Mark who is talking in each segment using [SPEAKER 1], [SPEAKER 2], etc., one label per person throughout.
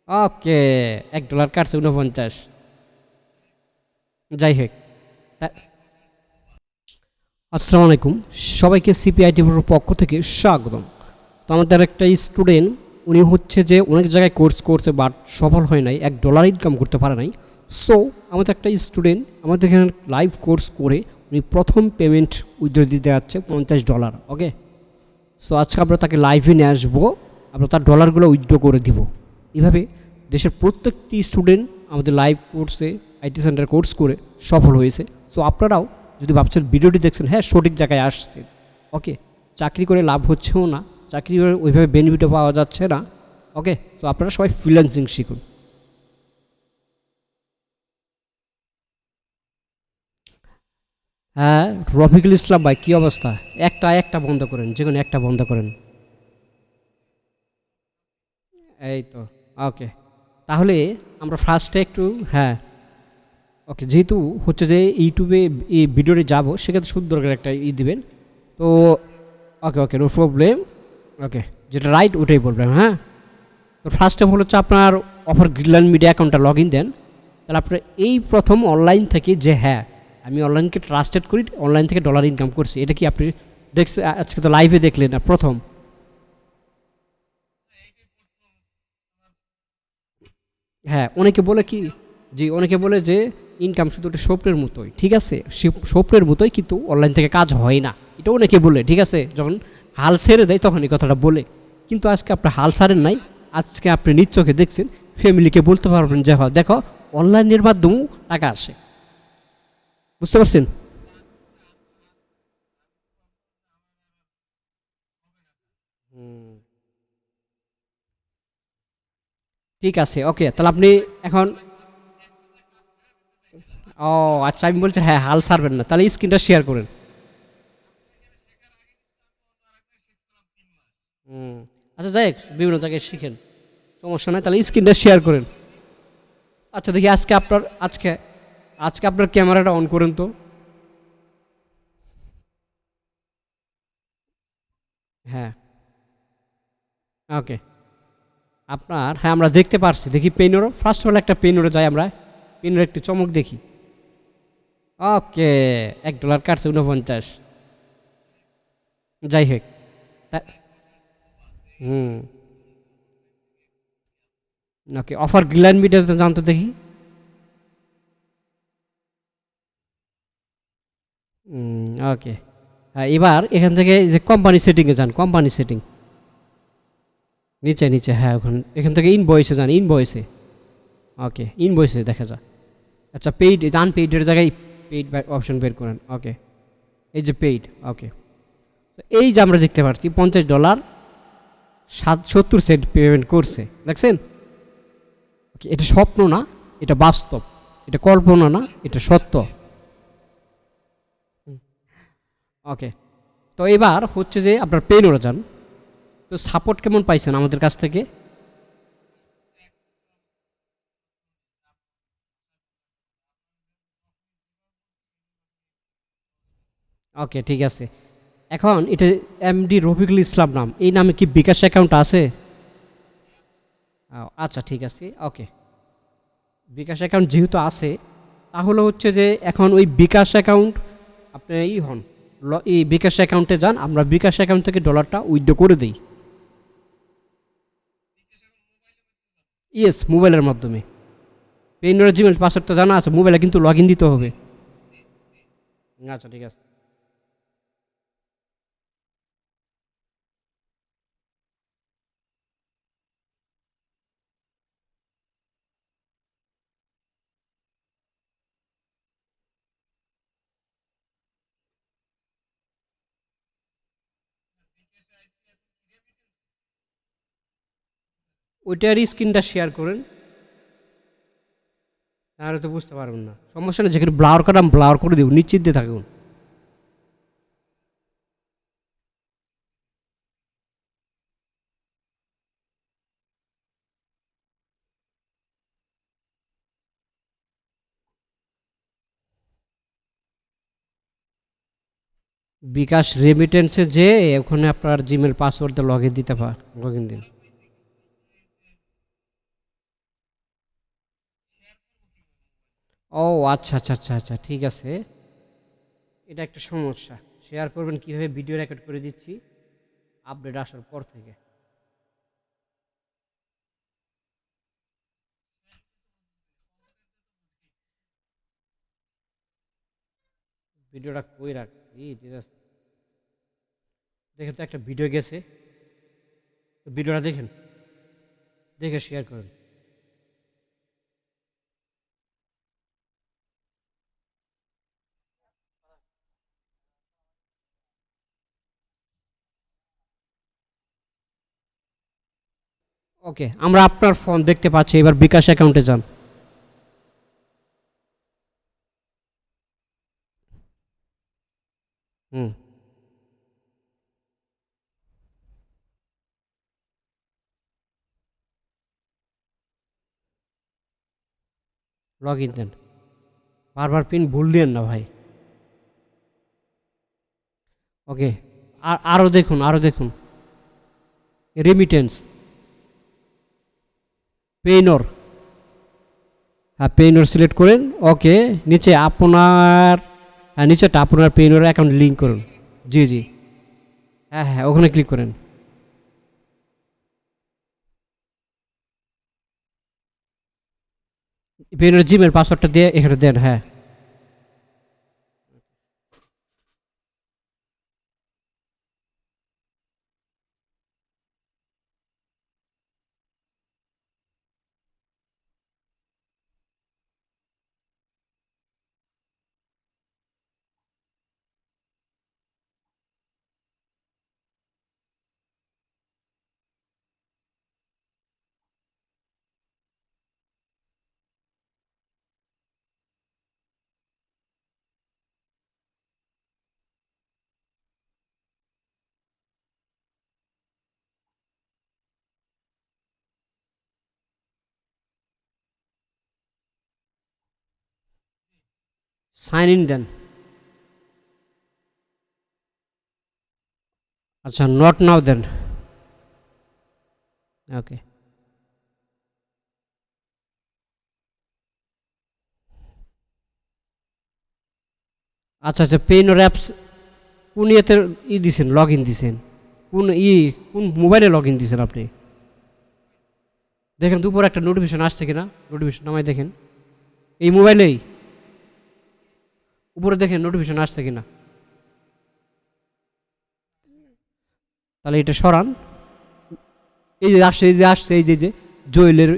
[SPEAKER 1] ওকে, $1 কাটছে 49। যাই হোক, তা- আসসালামু আলাইকুম, সবাইকে সিপিআই টিভির পক্ষ থেকে স্বাগতম। তো আমাদের একটা স্টুডেন্ট, উনি হচ্ছে যে অনেক জায়গায় কোর্স করছে বাট সফল হয় নাই, $1 ইনকাম করতে পারে নাই। সো আমাদের একটা স্টুডেন্ট আমাদের এখানে লাইভ কোর্স করে উনি প্রথম পেমেন্ট উইথড্র দিতে যাচ্ছে $50। ওকে, সো আজকে আমরা তাকে লাইভে নিয়ে আসবো, আমরা তার ডলারগুলো উইথড্র করে দিব। এভাবে দেশের প্রত্যেকটি স্টুডেন্ট আমাদের লাইভ কোর্সে আইটি সেন্টার কোর্স করে সফল হয়েছে। সো আপনারাও যদি ভাবছেন ভিডিওটি দেখছেন, হ্যাঁ সঠিক জায়গায় আসছে। ওকে, চাকরি করে লাভ হচ্ছেও না, চাকরি করে ওইভাবে বেনিফিটও পাওয়া যাচ্ছে না। ওকে, সো আপনারা সবাই ফ্রিল্যান্সিং শিখুন। হ্যাঁ, রফিকুল ইসলাম ভাই, কী অবস্থা? একটা একটা বন্ধ করেন, যে কোনো একটা বন্ধ করেন। এই তো, ওকে। তাহলে আমরা ফার্স্টে একটু, হ্যাঁ, ওকে, যেহেতু হচ্ছে যে ইউটিউবে এই ভিডিওটি যাবো, সেক্ষেত্রে সুন্দর করে একটা দিবেন। তো ওকে ওকে, নো প্রবলেম। ওকে, যেটা রাইট ওটাই বলবেন, হ্যাঁ। তো ফার্স্ট অফ অল হচ্ছে আপনার অফার গ্রিনল্যান্ড মিডিয়া অ্যাকাউন্টটা লগ ইন দেন। তাহলে আপনার এই প্রথম অনলাইন থেকে যে হ্যাঁ আমি অনলাইনকে ট্রাস্টেড করি, অনলাইন থেকে ডলার ইনকাম করছি, এটা কি আপনি দেখছেন? আজকে তো লাইভে দেখলেন না প্রথম। হ্যাঁ, অনেকে বলে কি, জি, অনেকে বলে যে ইনকাম শুধু একটা স্বপ্নের মতোই, ঠিক আছে, স্বপ্নের মতোই, কিন্তু অনলাইন থেকে কাজ হয় না, এটা অনেকে বলে, ঠিক আছে, যখন হাল ছেড়ে দেয় তখন এই কথাটা বলে। কিন্তু আজকে আপনি হাল ছাড়েন নাই, আজকে আপনি নিজ চোখে দেখছেন, ফ্যামিলিকে বলতে পারবেন যে হ্যাঁ দেখো, অনলাইনের মাধ্যমেও টাকা আসে। বুঝতে পারছেন? ঠিক আছে, ওকে, তাহলে আপনি এখন, ও আচ্ছা, আমি বলছি হ্যাঁ হাল ছাড়বেন না, তাহলে স্ক্রিনটা শেয়ার করেন। হুম, আচ্ছা যাই হোক, বিভিন্ন জায়গায় শিখেন, সমস্যা নাই, তাহলে স্ক্রিনটা শেয়ার করেন। আচ্ছা দেখি, আজকে আজকে আপনার ক্যামেরাটা অন করেন তো। হ্যাঁ, ওকে, আপনার, হ্যাঁ আমরা দেখতে পারছি, দেখি পেইনোরও, ফার্স্ট অফ অল একটা পেইনোরে যাই আমরা, পেইনোর একটু চমক দেখি। ওকে, $1 কাটছে 49। যাই হোক, তা- হুম, ওকে, অফার গ্ল্যান্ড মিডিয়াতে জানতো দেখি। ওকে, হ্যাঁ, এবার এখান থেকে এই যে কোম্পানি সেটিংয়ে যান, কোম্পানি সেটিং, নিচে নিচে, হ্যাঁ ওখান, এখান থেকে ইনভয়েসে যান, ইনভয়েসে। ওকে, ইনভয়েসে দেখা যায়। আচ্ছা, পেইড, আনপেইডের জায়গায় পেইড অপশন বের করেন। ওকে, এই যে পেইড। ওকে, এই যে আমরা দেখতে পাচ্ছি $50 70 সেন্ট পেমেন্ট করছে, দেখছেন? ওকে, এটা স্বপ্ন না, এটা বাস্তব, এটা কল্পনা না, এটা সত্য। ওকে, তো এবার হচ্ছে যে আপনার পেইনোরে যান। তো সাপোর্ট কেমন পাইছেন আমাদের কাছ থেকে? ওকে, ঠিক আছে। এখন এটা এমডি রফিকুল ইসলাম নাম, এই নামে কি বিকাশ অ্যাকাউন্ট আছে? আচ্ছা ঠিক আছে, ওকে, বিকাশ অ্যাকাউন্ট যেহেতু আছে, তাহলে হচ্ছে যে এখন ওই বিকাশ অ্যাকাউন্ট আপনি হন, এই বিকাশ অ্যাকাউন্টে যান, আমরা বিকাশ অ্যাকাউন্ট থেকে ডলারটা উইথড্র করে দিই। ইয়েস, মোবাইলের মাধ্যমে। পেইনোর জিমেল পাসওয়ার্ড তো জানা আছে, মোবাইলে কিন্তু লগ ইন দিতে হবে। আচ্ছা ঠিক আছে, ওইটার স্ক্রিনটা শেয়ার করেন, তাহলে তো বুঝতে পারবেন না, সমস্যা নেই, যেখানে ব্লার করা ব্লার করে দেব, নিশ্চিন্তে থাকুন। বিকাশ রেমিটেন্সে যে ওখানে আপনার জিমেল পাসওয়ার্ড দিয়ে লগ ইন দিতে পার, লগ ইন দিন। ও আচ্ছা আচ্ছা আচ্ছা আচ্ছা, ঠিক আছে। এটা একটা সমস্যা। শেয়ার করবেন কিভাবে? ভিডিও রেকর্ড করে দিচ্ছি আপডেট আসার পর থেকে। ভিডিওটা কই রাখছি? ঠিক আছে, দেখেন তো একটা ভিডিও গেছে, ভিডিওটা দেখেন, দেখে শেয়ার করেন। ওকে, আমরা আপনার ফোন দেখতে পাচ্ছি, এবার বিকাশ অ্যাকাউন্টে যান। হুম, লগ ইন দেন। বারবার পিন ভুল দিয়েন না ভাই। ওকে, আর আরও দেখুন, আরও দেখুন, রেমিটেন্স, পেইনর। হ্যাঁ, পেইনর সিলেক্ট করেন। ওকে, নিচে আপনার, হ্যাঁ নিচেটা আপনার পেইনর অ্যাকাউন্ট লিঙ্ক করুন। জি জি, হ্যাঁ হ্যাঁ, ওখানে ক্লিক করেন। পেইনর জিমের পাসওয়ার্ডটা দিয়ে এখানে দেন, হ্যাঁ। সাইন ইন দেন। আচ্ছা, নট নাও দেন। ওকে, আচ্ছা আচ্ছা, পেইনর অ্যাপস কোন ইয়েতে দিছেন, লগ ইন দিছেন? কোন কোন মোবাইলে লগ ইন দিছেন আপনি? দেখেন দুপুর একটা নোটিফিকেশন আসছে কিনা, নোটিফিকেশন নামাই দেখেন। এই মোবাইলেই উপরে দেখেন নোটিফিকেশন আসছে কিনা। তাহলে এটা সরান। এই যে আসছে, এই যে আসছে, এই যে জয়েলের,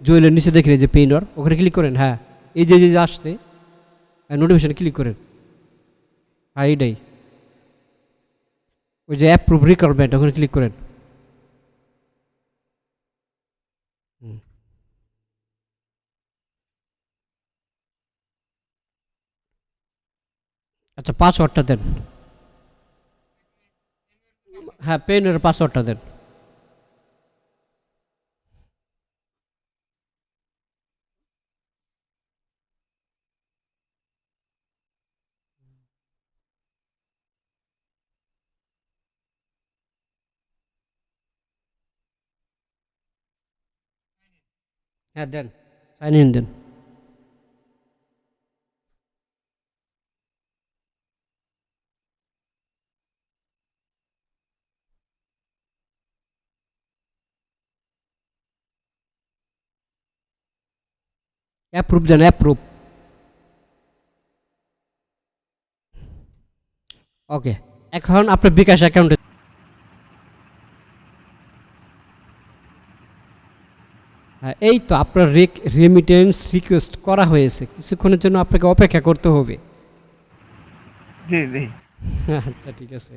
[SPEAKER 1] জয়েলের নিচে দেখেন এই যে পেইনর, ওখানে ক্লিক করেন। হ্যাঁ, এই যে যে আসছে নোটিফিকেশন ক্লিক করেন। হ্যাঁ এইটাই, ওই যে অ্যাপ্রুভ রিকোয়ারমেন্ট, ওখানে ক্লিক করেন। হুম। আচ্ছা, পাসওয়ার্ডটা দেন। হ্যাঁ, পেইনের পাসওয়ার্ডটা দেন। হ্যাঁ দেন, সাইন ইন দেন। অ্যাপ্রুভ দেন, অ্যাপ্রুভ। ওকে, এখন আপনার বিকাশ অ্যাকাউন্টে, হ্যাঁ এই তো আপনার রেমিটেন্স রিকোয়েস্ট করা হয়েছে, কিছুক্ষণের জন্য আপনাকে অপেক্ষা করতে হবে।
[SPEAKER 2] জি, জি।
[SPEAKER 1] আচ্ছা ঠিক আছে।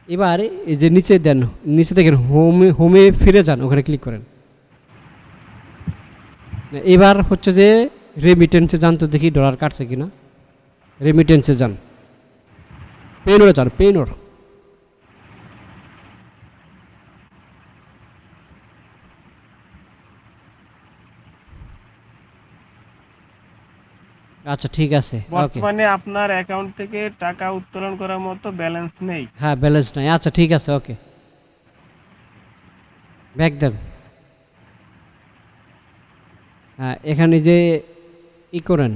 [SPEAKER 1] এবার এই যে নিচে দেন, নিচে দেখেন হোমে, হোমে ফিরে যান, ওখানে ক্লিক করেন। এবার হচ্ছে যে রেমিটেন্সে যান, তো দেখি ডলার কাটছে কিনা। রেমিটেন্সে যান, পেনরে যান, পেনর। আচ্ছা ঠিক আছে, ওকে।
[SPEAKER 2] বর্তমানে আপনার অ্যাকাউন্ট থেকে টাকা উত্তোলন করার মতো ব্যালেন্স নেই।
[SPEAKER 1] হ্যাঁ ব্যালেন্স নাই, আচ্ছা ঠিক আছে, ওকে। Back then. হ্যাঁ, এখানে যে ই করেন।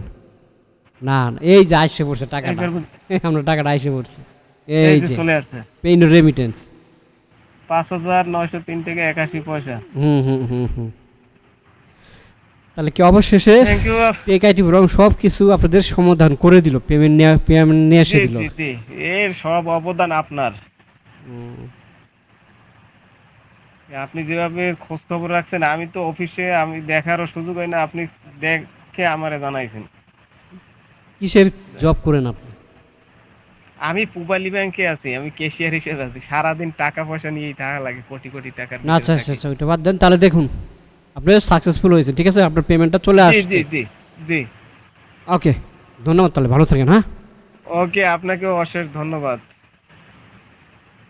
[SPEAKER 1] না না, এই যে আইসে পড়ছে টাকাটা,
[SPEAKER 2] এই করবেন।
[SPEAKER 1] আমরা টাকাটা আইসে পড়ছে,
[SPEAKER 2] এই
[SPEAKER 1] এই
[SPEAKER 2] যে
[SPEAKER 1] যে
[SPEAKER 2] চলে আসছে
[SPEAKER 1] পেইন রেমিটেন্স।
[SPEAKER 2] 5,903 টাকা 81 পয়সা।
[SPEAKER 1] হুম হুম হুম হুম। তাহলে কি অবশেষে
[SPEAKER 2] থ্যাংক ইউ।
[SPEAKER 1] টেক আইটি রং সব কিছু আপনাদের সমাধান করে দিল, পেমেন্ট নিয়ে এসে
[SPEAKER 2] জি
[SPEAKER 1] দিল।
[SPEAKER 2] জি জি, এর সব অবদান আপনার।
[SPEAKER 1] হুম।
[SPEAKER 2] আপনি যেভাবে খোঁজ খবর রাখছেন, আমি তো অফিসে আমি দেখারও সুযোগ হয় না, আপনি দেখে আমারে জানাইছেন।
[SPEAKER 1] কিসের জব করেন আপনি?
[SPEAKER 2] আমি পূবালী ব্যাংকে আছি, আমি ক্যাশিয়ার হিসেবে আছি, সারাদিন টাকা পয়সা নিয়েই থাকা লাগে, কোটি কোটি টাকার ভিতরে
[SPEAKER 1] আচ্ছা আচ্ছা
[SPEAKER 2] থাকি।
[SPEAKER 1] আচ্ছা, ওইটা বাদ দেন। তাহলে দেখুন, আপনি সাকসেসফুল হয়েছেন, ঠিক আছে, আপনার পেমেন্টটা চলে
[SPEAKER 2] জি
[SPEAKER 1] আসছে।
[SPEAKER 2] জি জি জি।
[SPEAKER 1] ওকে, ধন্যবাদ, তাহলে ভালো থাকেন, হ্যাঁ।
[SPEAKER 2] ওকে, আপনাকেও অশেষ ধন্যবাদ।